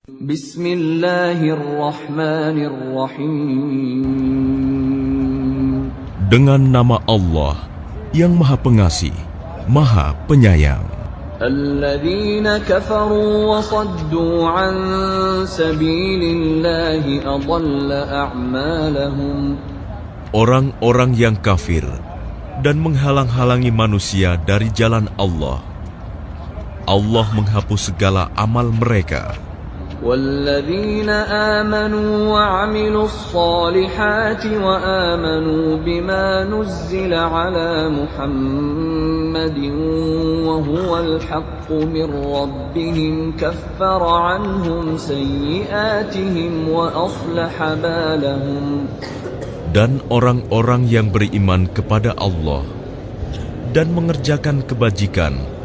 Bismillahirrahmanirrahim. Dengan nama Allah yang Maha Pengasih, Maha Penyayang. Alladzina kafaru wa saddu an sabilillahi adalla a'malahum. Orang-orang yang kafir dan menghalang-halangi manusia dari jalan Allah, Allah menghapus segala amal mereka. وَالَّذِينَ آمَنُوا وَعَمِلُوا الصَّالِحَاتِ وَآمَنُوا بِمَا نُزِّلَ عَلَى مُحَمَّدٍ وَهُوَ الْحَقُّ مِنْ رَبِّهِمْ كَفَّرَ عَنْهُمْ سَيِّئَاتِهِمْ وَأَصْلَحَ بَالَهُمْ. Dan orang-orang yang beriman kepada Allah dan mengerjakan kebajikan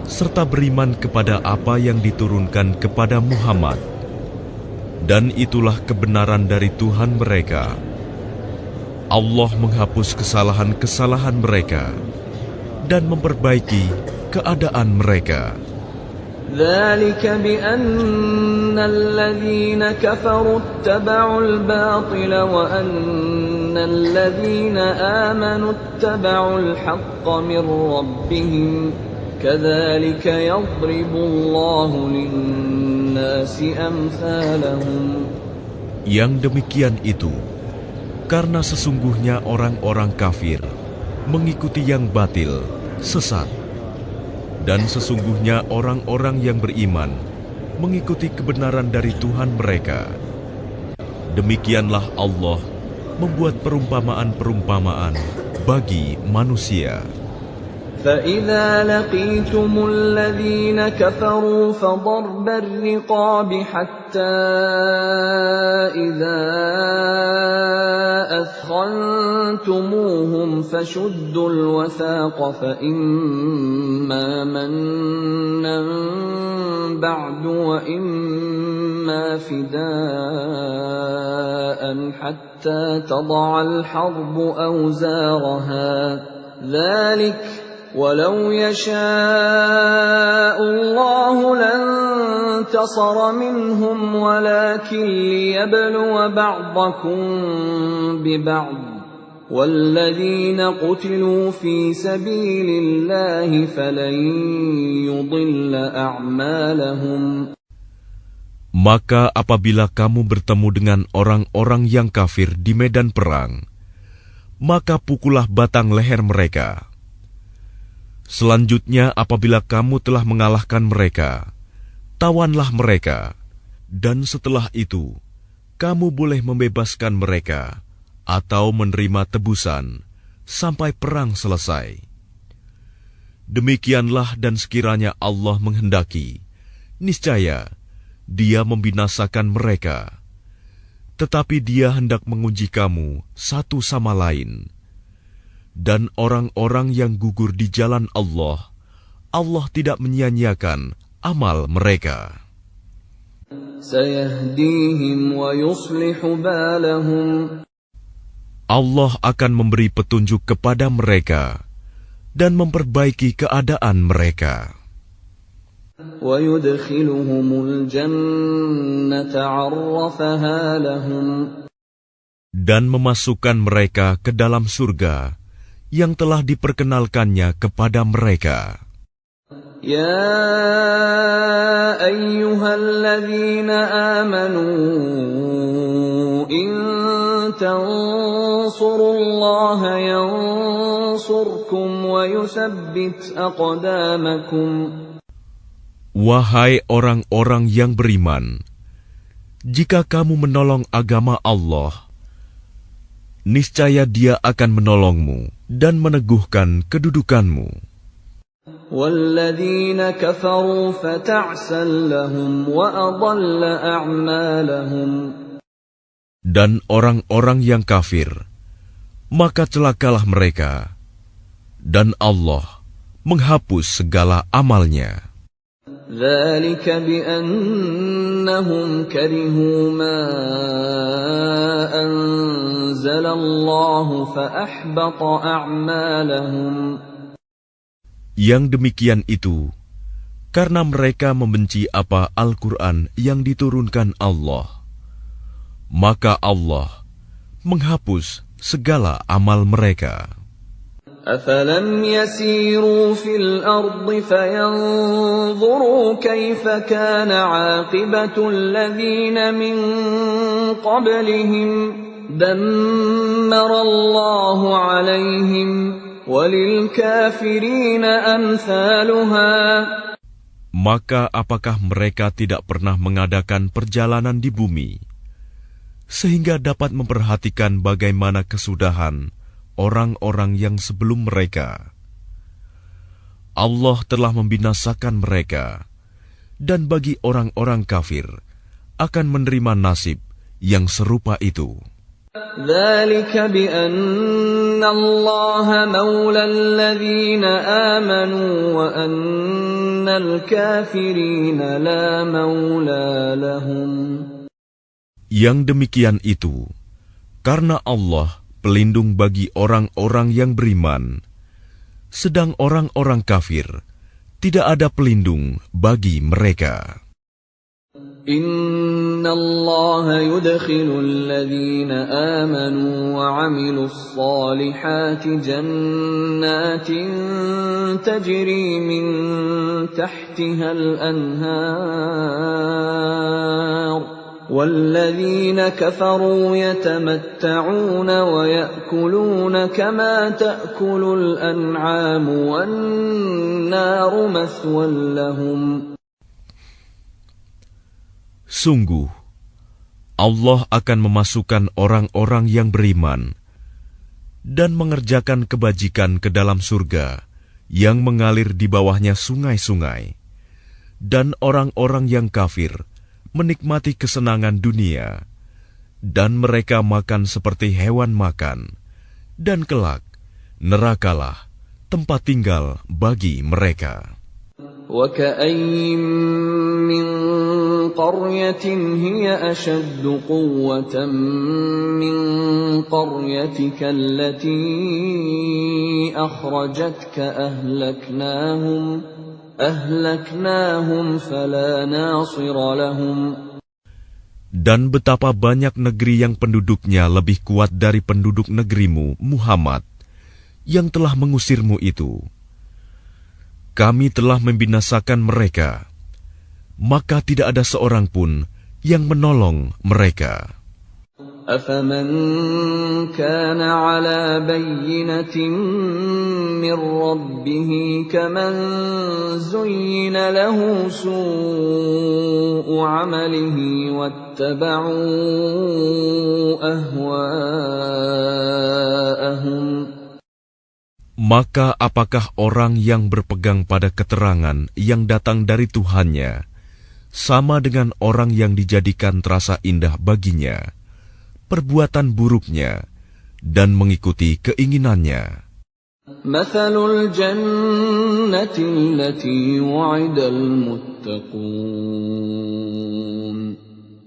serta beriman kepada apa yang diturunkan kepada Muhammad, dan itulah kebenaran dari Tuhan mereka. Allah menghapus kesalahan-kesalahan mereka dan memperbaiki keadaan mereka. ذَلِكَ بِأَنَّ الَّذِينَ كَفَرُوا اتَّبَعُوا الْبَاطِلَ وَأَنَّ الَّذِينَ آمَنُوا اتَّبَعُوا الْحَقَّ مِنْ رَبِّهِمْ كَذَلِكَ يَضْرِبُ اللَّهُ لِلنَّاسِ أَمْثَالَهُمْ. Yang demikian itu karena sesungguhnya orang-orang kafir mengikuti yang batil, sesat, dan sesungguhnya orang-orang yang beriman mengikuti kebenaran dari Tuhan mereka. Demikianlah Allah membuat perumpamaan-perumpamaan bagi manusia. فَإِذَا لَقِيتُمُ الَّذِينَ كَفَرُوا فَضَرْبَ الرِّقَابِ حَتَّى إِذَا أَثْخَنْتُمُوهُمْ فَشُدُّوا الْوَثَاقَ فَإِمَّا مَنًّا بَعْدُ وَإِمَّا فِدَاءً حَتَّى تَضَعَ الْحَرْبُ أَوْزَارَهَا. ذَلِكَ وَلَوْ يَشَاءُ اللَّهُ لَانتَصَرَ مِنْهُمْ وَلَكِنْ لِيَبْلُوَ بَعْضَكُمْ بِبَعْضٍ وَالَّذِينَ قُتِلُوا فِي سَبِيلِ اللَّهِ فَلَنْ يُضِلَّ أَعْمَالَهُمْ. Maka apabila kamu bertemu dengan orang-orang yang kafir di medan perang, maka pukullah batang leher mereka. Selanjutnya apabila kamu telah mengalahkan mereka, tawanlah mereka, dan setelah itu kamu boleh membebaskan mereka atau menerima tebusan sampai perang selesai. Demikianlah, dan sekiranya Allah menghendaki, niscaya Dia membinasakan mereka. Tetapi Dia hendak menguji kamu satu sama lain. Dan orang-orang yang gugur di jalan Allah, Allah tidak menyia-nyiakan amal mereka. سَيَهْدِيهِمْ وَيُصْلِحُ بَالَهُمْ. Allah akan memberi petunjuk kepada mereka dan memperbaiki keadaan mereka. وَيُدْخِلُهُمُ الْجَنَّةَ عَرَّفَهَا لَهُمْ. Dan memasukkan mereka ke dalam surga yang telah diperkenalkannya kepada mereka. يَا أَيُّهَا الَّذِينَ آمَنُوا إِن تَنصُرُوا اللَّهَ يَنصُرْكُمْ وَيُثَبِّتْ أَقْدَامَكُمْ. Wahai orang-orang yang beriman, jika kamu menolong agama Allah, niscaya Dia akan menolongmu dan meneguhkan kedudukanmu. وَالَّذِينَ كَفَرُوا فَتَعْسًا لَهُمْ وَأَضَلَّ أَعْمَالَهُمْ. Dan orang-orang yang kafir, maka celakalah mereka, dan Allah menghapus segala amalnya. ذَلِكَ بِأَنَّهُمْ كَرِهُوا مَا أَنزَلَ اللَّهُ فَأَحْبَطَ أَعْمَالَهُمْ. Yang demikian itu karena mereka membenci apa Al-Quran yang diturunkan Allah. Maka Allah menghapus segala amal mereka. أفلم يسيروا في الأرض فينظروا كيف كان عاقبة الذين من قبلهم دمر الله عليهم وللكافرين أمثالها. Maka apakah mereka tidak pernah mengadakan perjalanan di bumi, sehingga dapat memperhatikan bagaimana kesudahan orang-orang yang sebelum mereka? Allah telah membinasakan mereka, dan bagi orang-orang kafir akan menerima nasib yang serupa itu. ذلك بأن الله مولى الذين آمنوا وأن الكافرين لا مولى لهم. Yang demikian itu karena Allah pelindung bagi orang-orang yang beriman, sedang orang-orang kafir tidak ada pelindung bagi mereka. Inna Allah yudkhilu alladhina amanu wa 'amilus salihati jannatin tajri min tahtiha al-anhar والذين كفروا يتمتعون ويأكلون كما تأكل الأنعام والنار مثوى لهم. Sungguh, Allah akan memasukkan orang-orang yang beriman dan mengerjakan kebajikan ke dalam surga yang mengalir di bawahnya sungai-sungai, dan orang-orang yang kafir menikmati kesenangan dunia, dan mereka makan seperti hewan makan, dan kelak nerakalah tempat tinggal bagi mereka. وَكَأَيِّن مِّن قَرْيَةٍ هِيَ أَشَدُّ قُوَّةً مِّن قَرْيَتِكَ الَّتِي أَخْرَجَتْكَ أهلكناهم فلا ناصر لهم. Dan betapa banyak negeri yang penduduknya lebih kuat dari penduduk negerimu, Muhammad, yang telah mengusirmu itu. Kami telah membinasakan mereka, maka tidak ada seorang pun yang menolong mereka. أَفَمَنْ كَانَ عَلَى بَيِّنَةٍ مِّن رَّبِّهِ كَمَنْ زُيِّنَ لَهُ سُوءُ عَمَلِهِ وَاتَّبَعُوا أَهْوَاءَهُمْ. Maka apakah orang yang berpegang pada keterangan yang datang dari Tuhannya sama dengan orang yang dijadikan terasa indah baginya perbuatan buruknya dan mengikuti keinginannya? مثل الجنة التي وعد المتقون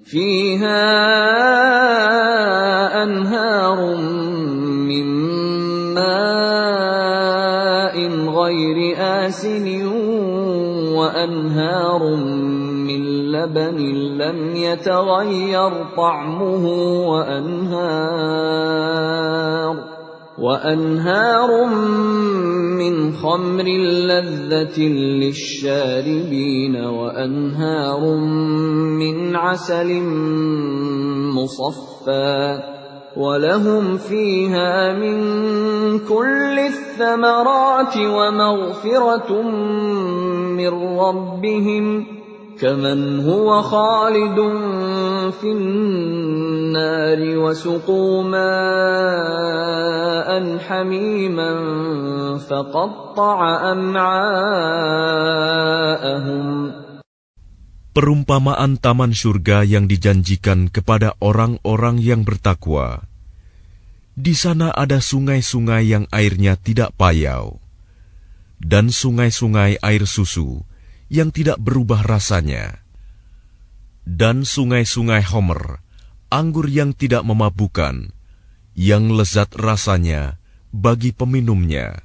فيها أنهار من ماء غير آسن وأنهار من لبن لم يتغير طعمه وأنهار من خمر لذة للشاربين وأنهار من عسل مصفى ولهم فيها من كل الثمرات ومغفرة من ربهم كمن هو خالد في النار وسقوا ماء حميما فقطع أمعاءهم. Perumpamaan taman surga yang dijanjikan kepada orang-orang yang bertakwa. Di sana ada sungai-sungai yang airnya tidak payau, dan sungai-sungai air susu yang tidak berubah rasanya, dan sungai-sungai homer, anggur yang tidak memabukkan, yang lezat rasanya bagi peminumnya,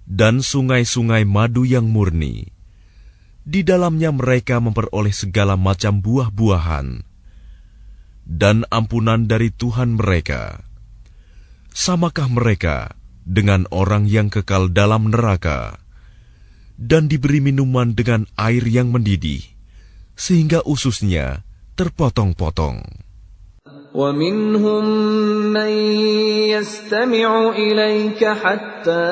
dan sungai-sungai madu yang murni, Di dalamnya mereka memperoleh segala macam buah-buahan dan ampunan dari Tuhan mereka. Samakah mereka dengan orang yang kekal dalam neraka dan diberi minuman dengan air yang mendidih, sehingga ususnya terpotong-potong. وَمِنْهُمْ مَنْ يَسْتَمِعُ إِلَيْكَ حَتَّى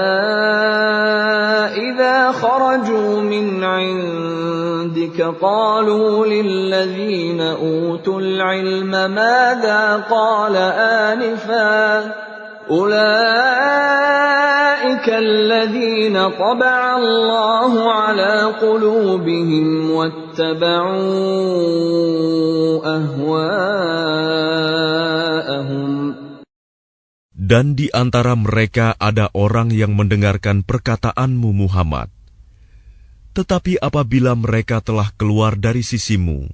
إِذَا خَرَجُوا مِنْ عِنْدِكَ قَالُوا لِلَّذِينَ أُوتُوا الْعِلْمَ مَاذَا قَالَ آنِفًا أُولَئِكَ الَّذِينَ طَبَعَ اللَّهُ عَلَى قُلُوبِهِمْ وَاتَّبَعُوا أَهْوَاءَهُمْ. Dan di antara mereka ada orang yang mendengarkan perkataanmu Muhammad. Tetapi apabila mereka telah keluar dari sisimu,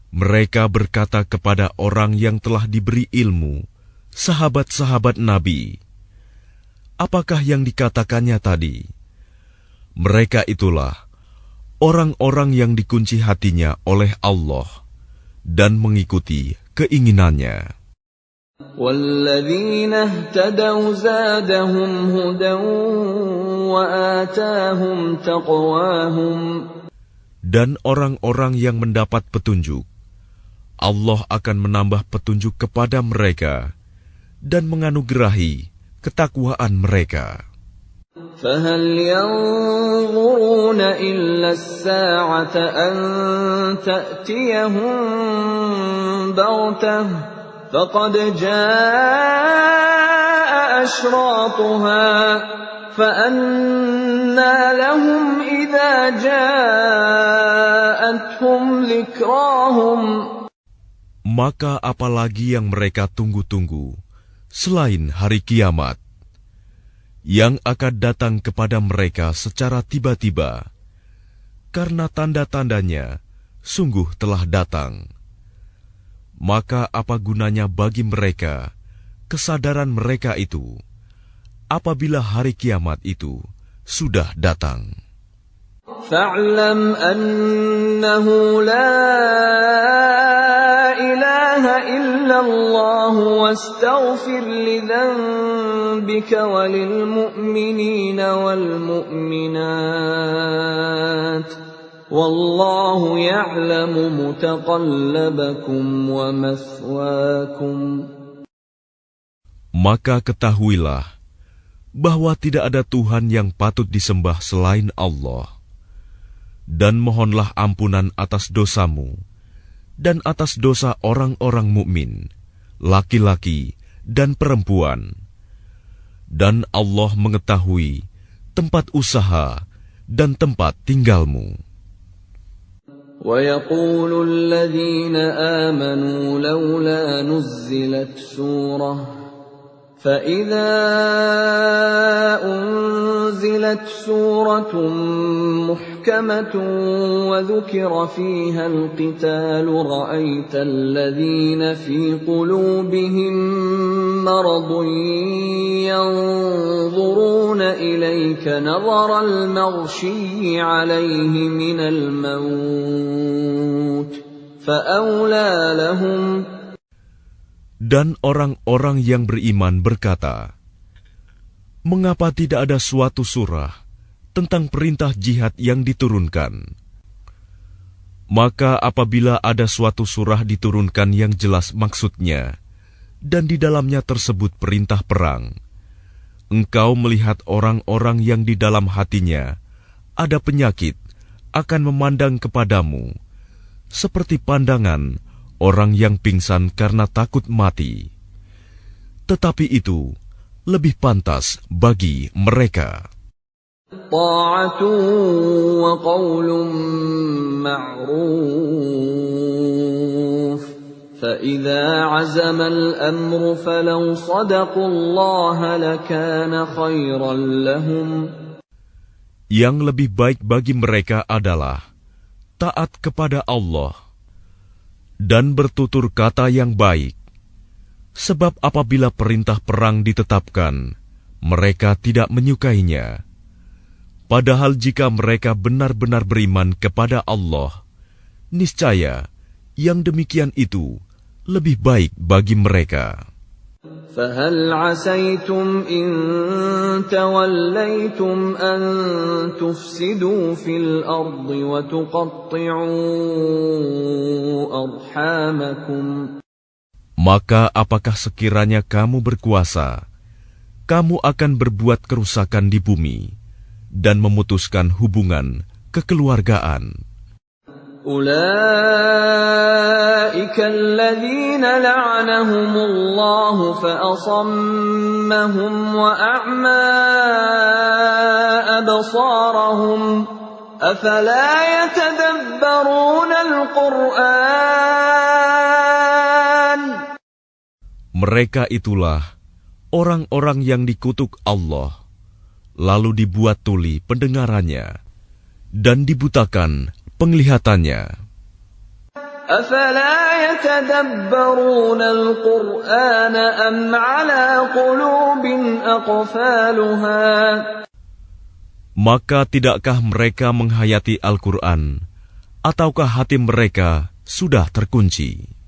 mereka berkata kepada orang yang telah diberi ilmu, sahabat-sahabat Nabi, apakah yang dikatakannya tadi? Mereka itulah orang-orang yang dikunci hatinya oleh Allah dan mengikuti keinginannya. وَالَّذِينَ اهْتَدَوْا زَادَهُمْ هُدًى وَآتَاهُمْ تَقْوَاهُمْ. Dan orang-orang yang mendapat petunjuk, Allah akan menambah petunjuk kepada mereka dan menganugerahi ketakwaan mereka. فَهَلْ يَنظُرُونَ إِلَّا السَّاعَةَ أَن تَأْتِيَهُم بَغْتَةً فَقَدْ جَاءَ أَشْرَاطُهَا فَأَنَّى لَهُمْ إِذَا جَاءَتْهُمْ ذِكْرَاهُمْ. Maka apalagi yang mereka tunggu-tunggu selain hari kiamat, yang akan datang kepada mereka secara tiba-tiba, karena tanda-tandanya sungguh telah datang. Maka apa gunanya bagi mereka kesadaran mereka itu, apabila hari kiamat itu sudah datang? فَاعْلَمْ أَنَّهُ لَا إِلَهَ إِلَّا اللَّهُ وَاسْتَغْفِرْ لِذَنبِكَ وَلِلْمُؤْمِنِينَ وَالْمُؤْمِنَاتِ وَاللَّهُ يَعْلَمُ مُتَقَلَّبَكُمْ وَمَثْوَاكُمْ. Maka ketahuilah bahwa tidak ada Tuhan yang patut disembah selain Allah. Dan mohonlah ampunan atas dosamu dan atas dosa orang-orang mukmin, laki-laki dan perempuan. Dan Allah mengetahui tempat usaha dan tempat tinggalmu. وَيَقُولُ الَّذِينَ آمَنُوا لَوْلَا نُزِّلَتْ سُورَةٌ فَإِذَا أُنزِلَتْ سُورَةٌ مُحْكَمَةٌ وَذُكِرَ فِيهَا الْقِتَالُ رَأَيْتَ الَّذِينَ فِي قُلُوبِهِم مَّرَضٌ يَنظُرُونَ إِلَيْكَ نَظَرَ الْمَغْشِيِّ عَلَيْهِ مِنَ الْمَوْتِ فَأَوْلَىٰ لَهُمْ. Dan orang-orang yang beriman berkata, mengapa tidak ada suatu surah tentang perintah jihad yang diturunkan? Maka apabila ada suatu surah diturunkan yang jelas maksudnya, dan di dalamnya tersebut perintah perang, engkau melihat orang-orang yang di dalam hatinya ada penyakit akan memandang kepadamu, seperti pandangan orang yang pingsan karena takut mati. Tetapi itu lebih pantas bagi mereka. Ta'atu wa qawlun ma'ruf. Fa'idha 'azama al-amru falaw sadaqu Allah lakana khairan lahum. Yang lebih baik bagi mereka adalah taat kepada Allah dan bertutur kata yang baik, sebab apabila perintah perang ditetapkan, mereka tidak menyukainya. Padahal jika mereka benar-benar beriman kepada Allah, niscaya yang demikian itu lebih baik bagi mereka. فَهَلْ عَسَيْتُمْ إِن تَوَلَّيْتُمْ أَن تُفْسِدُوا فِي الْأَرْضِ وَتُقَطِّعُوا أَرْحَامَكُمْ. Maka apakah sekiranya kamu berkuasa, kamu akan berbuat kerusakan di bumi dan memutuskan hubungan kekeluargaan. أُولَئِكَ الَّذِينَ لَعَنَهُمُ اللَّهُ فَأَصَمَّهُمْ وَأَعْمَى أَبْصَارَهُمْ أَفَلَا يَتَدَبَّرُونَ الْقُرْآنَ. Mereka itulah orang-orang yang dikutuk Allah, lalu dibuat tuli pendengarannya dan dibutakan penglihatannya. أَفَلَا يَتَدَبَّرُونَ الْقُرْآنَ أَمْ عَلَى قُلُوبٍ أَقْفَالُهَا. Maka tidakkah mereka menghayati Al-Quran, ataukah hati mereka sudah terkunci?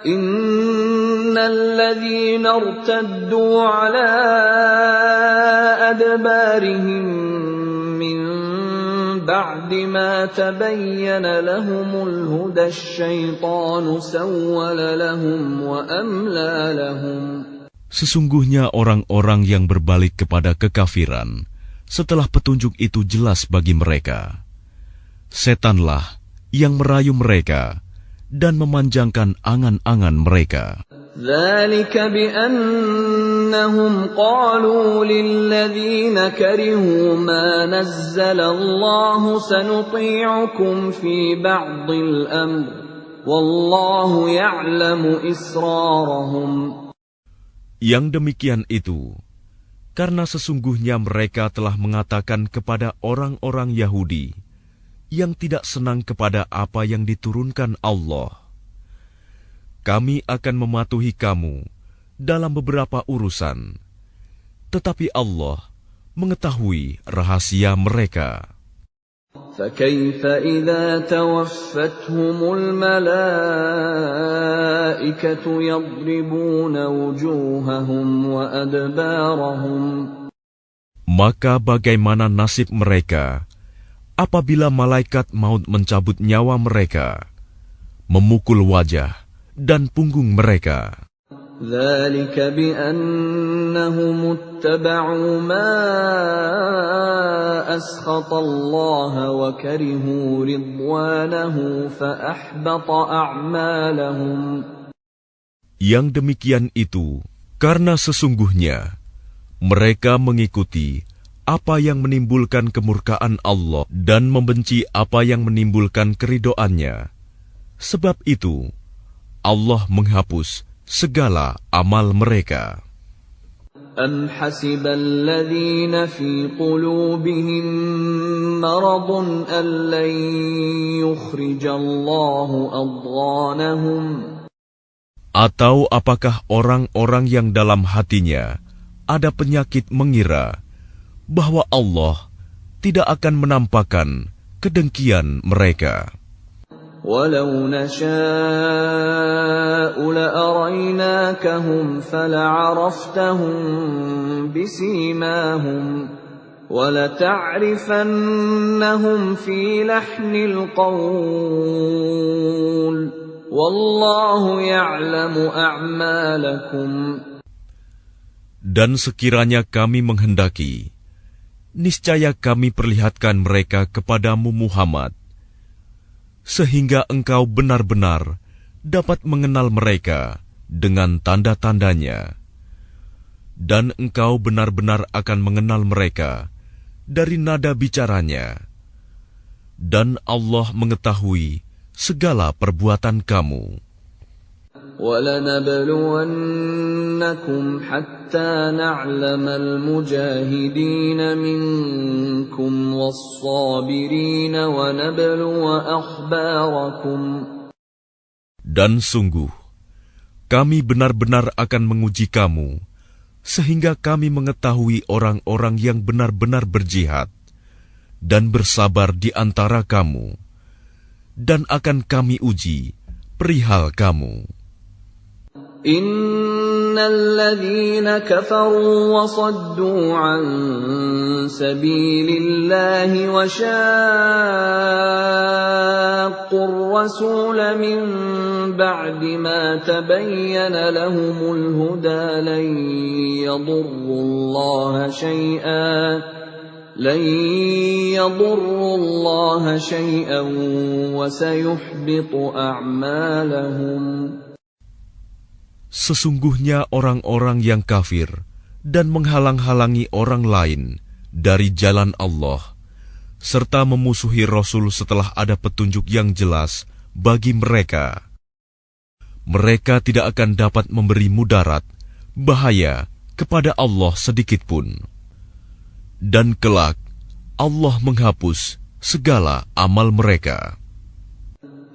إِنَّ الَّذِينَ ارْتَدُّوا عَلَى أَدْبَارِهِمْ مِنْ بَعْدِ مَا تَبَيَّنَ لَهُمُ الْهُدَى الشَّيْطَانُ سَوَّلَ لَهُمْ وَأَمْلَى لَهُمْ. Sesungguhnya orang-orang yang berbalik kepada kekafiran setelah petunjuk itu jelas bagi mereka, setanlah yang merayu mereka dan memanjangkan angan-angan mereka. ذَلِكَ بِأَنَّهُمْ قَالُوا لِلَّذِينَ كَرِهُوا مَا نَزَّلَ اللَّهُ سَنُطِيعُكُمْ فِي بَعْضِ الْأَمْرِ وَاللَّهُ يَعْلَمُ إِسْرَارَهُمْ. Yang demikian itu karena sesungguhnya mereka telah mengatakan kepada orang-orang Yahudi yang tidak senang kepada apa yang diturunkan Allah, kami akan mematuhi kamu dalam beberapa urusan, tetapi Allah mengetahui rahasia mereka. فَكَيْفَ إِذَا تَوَفَّتْهُمُ الْمَلَائِكَةُ يَضْرِبُونَ وُجُوهَهُمْ وَأَدْبَارَهُمْ. Maka bagaimana nasib mereka apabila malaikat maut mencabut nyawa mereka, memukul wajah dan punggung mereka? ذَلِكَ بِأَنَّهُمُ اتَّبَعُوا مَا أَسْخَطَ اللَّهَ وَكَرِهُوا رِضْوَانَهُ فَأَحْبَطَ أَعْمَالَهُمْ. Yang demikian itu karena sesungguhnya mereka mengikuti apa yang menimbulkan kemurkaan Allah dan membenci apa yang menimbulkan keridhoannya. Sebab itu Allah menghapus segala amal mereka. أَمْ حَسِبَ الَّذِينَ فِي قُلُوبِهِم مَّرَضٌ أَن لَّن يُخْرِجَ اللَّهُ أَضْغَانَهُمْ. Atau apakah orang-orang yang dalam hatinya ada penyakit mengira bahwa Allah tidak akan menampakkan kedengkian mereka? وَلَوْ نَشَاءُ لَأَرَيْنَاكَهُمْ فَلَعَرَفْتَهُم بِسِيمَاهُمْ وَلَتَعْرِفَنَّهُمْ فِي لَحْنِ الْقَوْلِ وَاللَّهُ يَعْلَمُ أَعْمَالَكُمْ. Dan sekiranya kami menghendaki, niscaya kami perlihatkan mereka kepadamu Muhammad, sehingga engkau benar-benar dapat mengenal mereka dengan tanda-tandanya. Dan engkau benar-benar akan mengenal mereka dari nada bicaranya. Dan Allah mengetahui segala perbuatan kamu. وَلَنَبْلُوَنَّكُمْ حَتَّى نَعْلَمَ الْمُجَاهِدِينَ مِنكُمْ وَالصَّابِرِينَ وَنَبْلُوَ أَخْبَارَكُمْ. Dan sungguh, kami benar-benar akan menguji kamu sehingga kami mengetahui orang-orang yang benar-benar berjihad dan bersabar di antara kamu, dan akan kami uji perihal kamu. Innal ladzina kafaru wa saddu an sabilillahi wa shaqqur rasula min ba'di ma tabayyana lahumul huda lan yadurrullaha shay'an wa sayuhbitu a'malahum. Sesungguhnya orang-orang yang kafir dan menghalang-halangi orang lain dari jalan Allah, serta memusuhi Rasul setelah ada petunjuk yang jelas bagi mereka, mereka tidak akan dapat memberi mudarat, bahaya kepada Allah sedikitpun. Dan kelak, Allah menghapus segala amal mereka.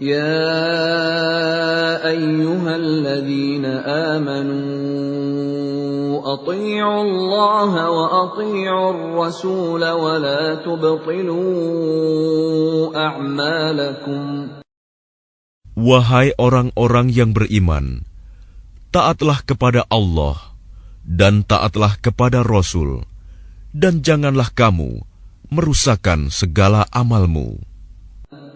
Ya ayyuhalladzina amanu ati'u Allah wa ati'u ar-rasul wa la tubtilu a'malakum. Wahai orang-orang yang beriman, taatlah kepada Allah dan taatlah kepada Rasul, dan janganlah kamu merusakkan segala amalmu.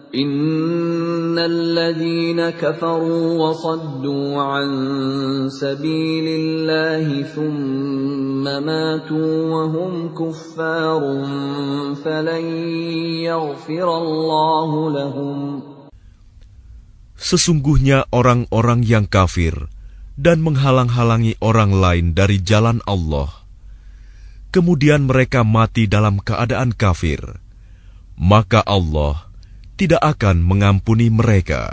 Innal ladzina kafaru wa saddu an sabilillahi thumma matu wa hum kuffarun falan yaghfirallahu lahum. Sesungguhnya orang-orang yang kafir dan menghalang-halangi orang lain dari jalan Allah, kemudian mereka mati dalam keadaan kafir, maka Allah tidak akan mengampuni mereka.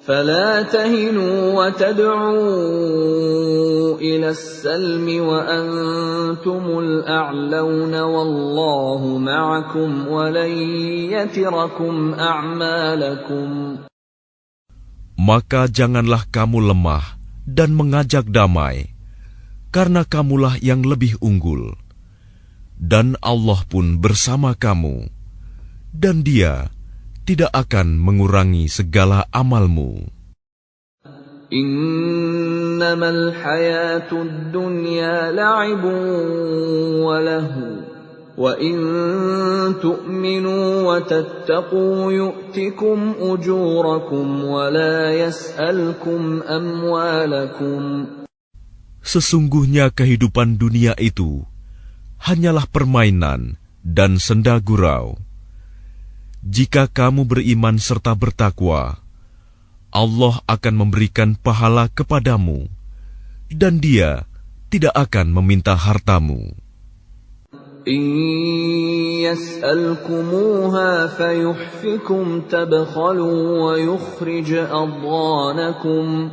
فَلَا تَهِنُوا وَتَدْعُوا إِلَى السَّلْمِ وَأَنْتُمُ الْأَعْلَوْنَ وَاللَّهُ مَعَكُمْ وَلَنْ يَتِرَكُمْ أَعْمَالَكُمْ. Maka janganlah kamu lemah dan mengajak damai, karena kamulah yang lebih unggul, dan Allah pun bersama kamu, dan Dia tidak akan mengurangi segala amalmu. Innamal hayatud dunya la'ibun wa lahu, wa in tu'minu wa tattaqu yu'tikum ujurakum wa la yas'alkum amwalakum. Sesungguhnya kehidupan dunia itu hanyalah permainan dan senda gurau. Jika kamu beriman serta bertakwa, Allah akan memberikan pahala kepadamu, dan Dia tidak akan meminta hartamu. In yas'alkumuha fayuhfikum tabkhalu wa yukhrij adghanakum.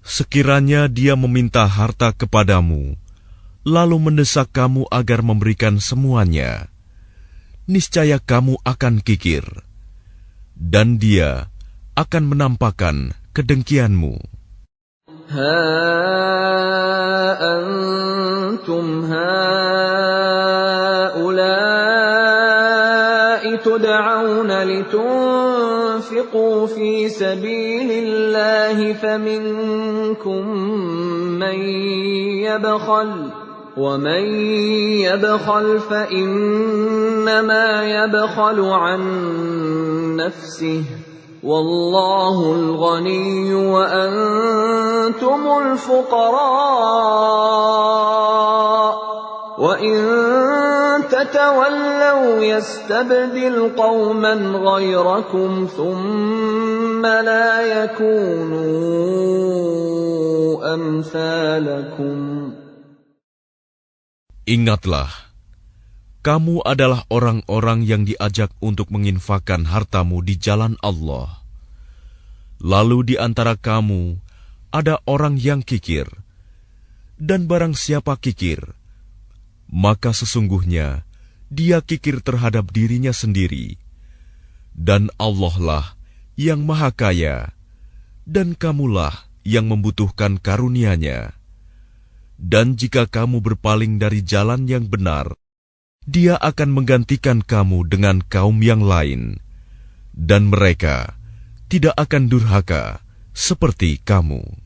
Sekiranya Dia meminta harta kepadamu, lalu mendesak kamu agar memberikan semuanya, niscaya kamu akan kikir, dan Dia akan menampakkan kedengkianmu. Ha antum haula'i tud'auna litunfiqu fi sabilillahi faminkum man yabkhal وَمَنْ يَبْخَلْ فَإِنَّمَا يَبْخَلُ عَنْ نَفْسِهِ وَاللَّهُ الْغَنِيُّ وَأَنْتُمُ الْفُقَرَاءُ وَإِنْ تَتَوَلَّوْا يَسْتَبْدِلْ قَوْمًا غَيْرَكُمْ ثُمَّ لَا يَكُونُوا أَمْثَالَكُمْ. Ingatlah, kamu adalah orang-orang yang diajak untuk menginfakkan hartamu di jalan Allah. Lalu di antara kamu ada orang yang kikir, dan barang siapa kikir, maka sesungguhnya dia kikir terhadap dirinya sendiri, dan Allah lah yang Maha Kaya, dan kamulah yang membutuhkan karunia-Nya. Dan jika kamu berpaling dari jalan yang benar, Dia akan menggantikan kamu dengan kaum yang lain, dan mereka tidak akan durhaka seperti kamu.